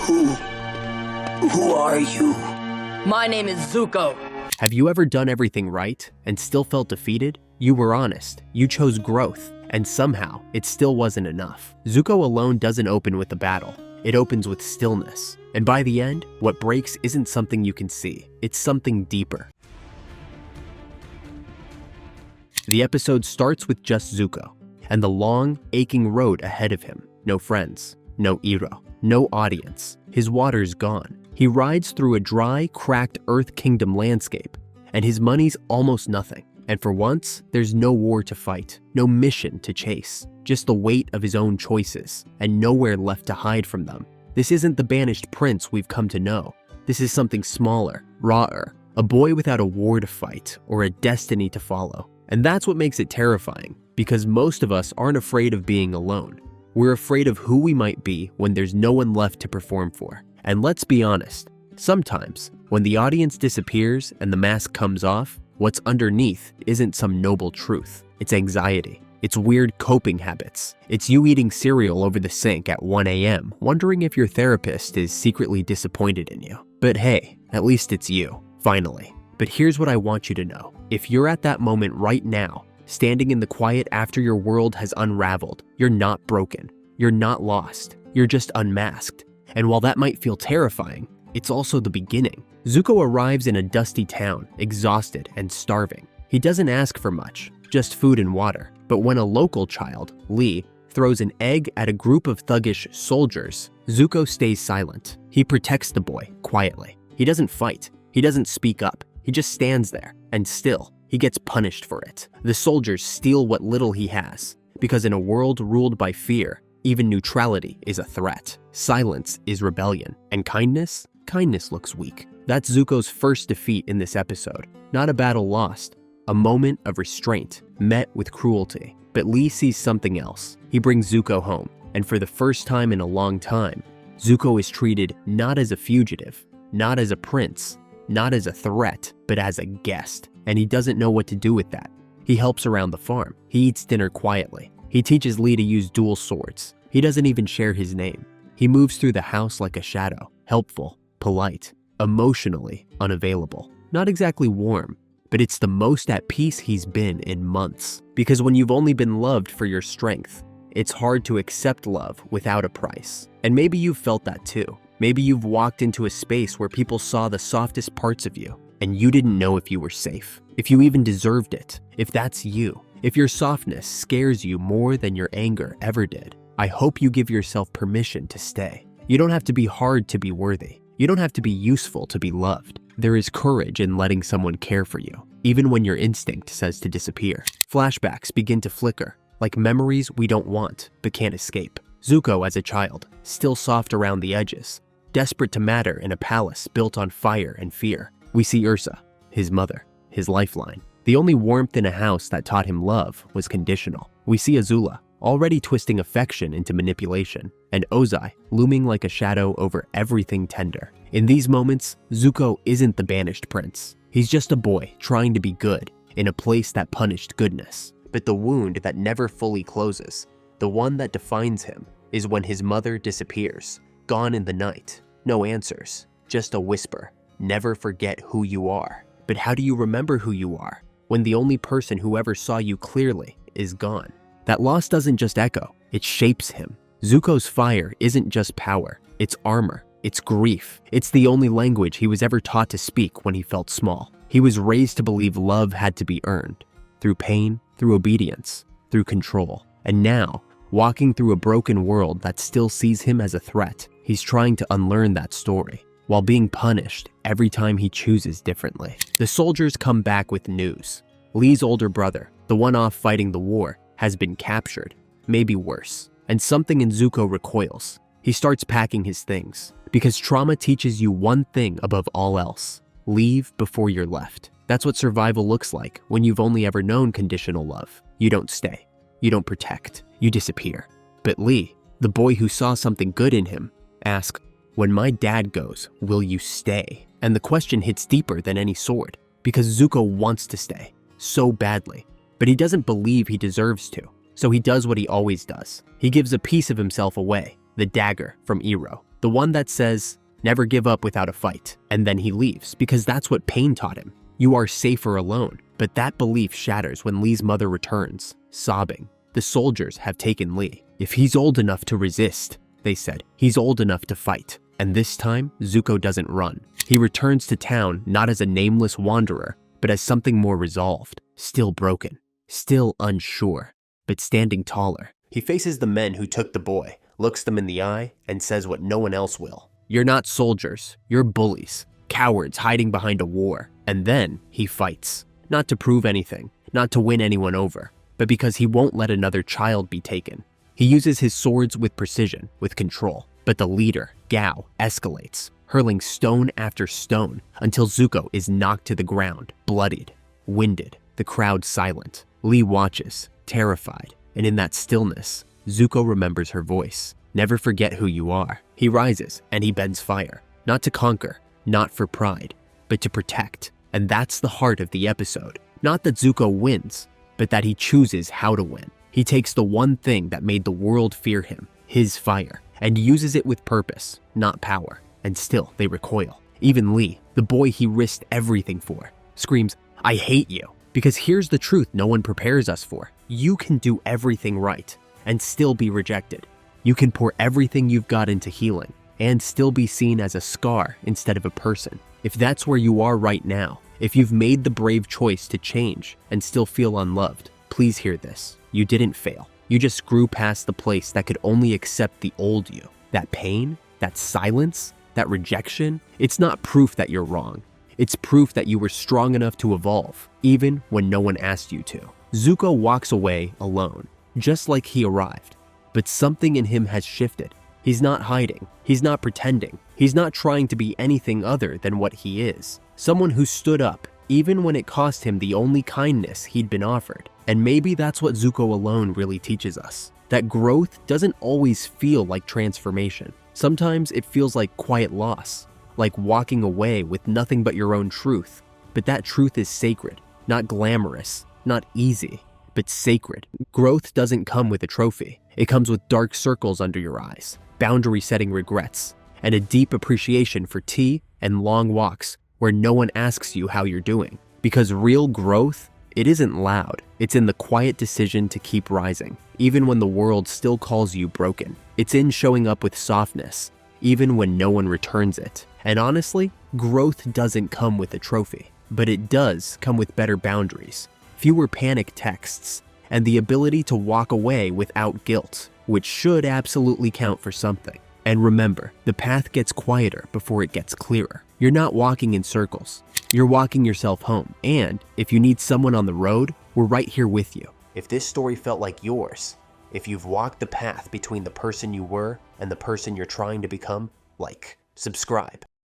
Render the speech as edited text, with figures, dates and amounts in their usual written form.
Who... who are you? My name is Zuko. Have you ever done everything right and still felt defeated? You were honest, you chose growth, and somehow it still wasn't enough. Zuko alone doesn't open with a battle. It opens with stillness. And by the end, what breaks isn't something you can see, it's something deeper. The episode starts with just Zuko, and the long, aching road ahead of him. No friends, no Iroh, no audience. His water's gone. He rides through a dry, cracked Earth Kingdom landscape, and his money's almost nothing. And for once, there's no war to fight, no mission to chase, just the weight of his own choices, and nowhere left to hide from them. This isn't the banished prince we've come to know. This is something smaller, rawer, a boy without a war to fight or a destiny to follow. And that's what makes it terrifying, because most of us aren't afraid of being alone. We're afraid of who we might be when there's no one left to perform for. And let's be honest, sometimes when the audience disappears and the mask comes off, what's underneath isn't some noble truth. It's anxiety. It's weird coping habits. It's you eating cereal over the sink at 1 a.m., wondering if your therapist is secretly disappointed in you. But hey, at least it's you, finally. But here's what I want you to know. If you're at that moment right now, standing in the quiet after your world has unraveled, you're not broken. You're not lost. You're just unmasked. And while that might feel terrifying, it's also the beginning. Zuko arrives in a dusty town, exhausted and starving. He doesn't ask for much, just food and water. But when a local child, Lee, throws an egg at a group of thuggish soldiers, Zuko stays silent. He protects the boy, quietly. He doesn't fight. He doesn't speak up. He just stands there, and still, he gets punished for it. The soldiers steal what little he has, because in a world ruled by fear, even neutrality is a threat. Silence is rebellion. And kindness? Kindness looks weak. That's Zuko's first defeat in this episode. Not a battle lost, a moment of restraint, met with cruelty. But Lee sees something else. He brings Zuko home, and for the first time in a long time, Zuko is treated not as a fugitive, not as a prince, not as a threat, but as a guest. And he doesn't know what to do with that. He helps around the farm. He eats dinner quietly. He teaches Lee to use dual swords. He doesn't even share his name. He moves through the house like a shadow, helpful, polite, emotionally unavailable. Not exactly warm, but it's the most at peace he's been in months. Because when you've only been loved for your strength, it's hard to accept love without a price. And maybe you've felt that too. Maybe you've walked into a space where people saw the softest parts of you, and you didn't know if you were safe, if you even deserved it. If that's you, if your softness scares you more than your anger ever did, I hope you give yourself permission to stay. You don't have to be hard to be worthy. You don't have to be useful to be loved. There is courage in letting someone care for you, even when your instinct says to disappear. Flashbacks begin to flicker, like memories we don't want but can't escape. Zuko as a child, still soft around the edges, desperate to matter in a palace built on fire and fear. We see Ursa, his mother, his lifeline. The only warmth in a house that taught him love was conditional. We see Azula, already twisting affection into manipulation, and Ozai looming like a shadow over everything tender. In these moments, Zuko isn't the banished prince. He's just a boy trying to be good in a place that punished goodness. But the wound that never fully closes, the one that defines him, is when his mother disappears, gone in the night. No answers, just a whisper. Never forget who you are. But how do you remember who you are when the only person who ever saw you clearly is gone? That loss doesn't just echo, it shapes him. Zuko's fire isn't just power, it's armor, it's grief. It's the only language he was ever taught to speak when he felt small. He was raised to believe love had to be earned, through pain, through obedience, through control. And now, walking through a broken world that still sees him as a threat, he's trying to unlearn that story, while being punished every time he chooses differently. The soldiers come back with news. Lee's older brother, the one off fighting the war, has been captured, maybe worse. And something in Zuko recoils. He starts packing his things, because trauma teaches you one thing above all else: leave before you're left. That's what survival looks like when you've only ever known conditional love. You don't stay, you don't protect, you disappear. But Lee, the boy who saw something good in him, asks, "When my dad goes, will you stay?" And the question hits deeper than any sword, because Zuko wants to stay, so badly. But he doesn't believe he deserves to, so he does what he always does. He gives a piece of himself away, the dagger from Iroh, The one that says, never give up without a fight. And then he leaves because that's what pain taught him. You are safer alone. But that belief shatters when Lee's mother returns, sobbing. The soldiers have taken Lee. If he's old enough to resist, they said, he's old enough to fight. And this time, Zuko doesn't run. He returns to town not as a nameless wanderer, but as something more resolved, still broken, still unsure, but standing taller. He faces the men who took the boy, looks them in the eye, and says what no one else will. You're not soldiers, you're bullies, cowards hiding behind a war. And then he fights. Not to prove anything, not to win anyone over, but because he won't let another child be taken. He uses his swords with precision, with control. But the leader, Gao, escalates, hurling stone after stone until Zuko is knocked to the ground, bloodied, winded, the crowd silent. Lee watches, terrified, and in that stillness, Zuko remembers her voice. Never forget who you are. He rises and he bends fire, not to conquer, not for pride, but to protect. And that's the heart of the episode. Not that Zuko wins, but that he chooses how to win. He takes the one thing that made the world fear him, his fire, and uses it with purpose, not power. And still, they recoil. Even Lee, the boy he risked everything for, screams, I hate you. Because here's the truth no one prepares us for. You can do everything right and still be rejected. You can pour everything you've got into healing and still be seen as a scar instead of a person. If that's where you are right now, if you've made the brave choice to change and still feel unloved, please hear this. You didn't fail. You just grew past the place that could only accept the old you. That pain, that silence, that rejection, it's not proof that you're wrong. It's proof that you were strong enough to evolve, even when no one asked you to. Zuko walks away alone, just like he arrived. But something in him has shifted. He's not hiding. He's not pretending. He's not trying to be anything other than what he is. Someone who stood up, even when it cost him the only kindness he'd been offered. And maybe that's what Zuko alone really teaches us. That growth doesn't always feel like transformation. Sometimes it feels like quiet loss, like walking away with nothing but your own truth. But that truth is sacred, not glamorous, not easy, but sacred. Growth doesn't come with a trophy. It comes with dark circles under your eyes, boundary-setting regrets, and a deep appreciation for tea and long walks where no one asks you how you're doing. Because real growth, it isn't loud. It's in the quiet decision to keep rising, even when the world still calls you broken. It's in showing up with softness, even when no one returns it. And honestly, growth doesn't come with a trophy, but it does come with better boundaries, fewer panic texts, and the ability to walk away without guilt, which should absolutely count for something. And remember, the path gets quieter before it gets clearer. You're not walking in circles. You're walking yourself home. And if you need someone on the road, we're right here with you. If this story felt like yours, if you've walked the path between the person you were and the person you're trying to become, like, subscribe.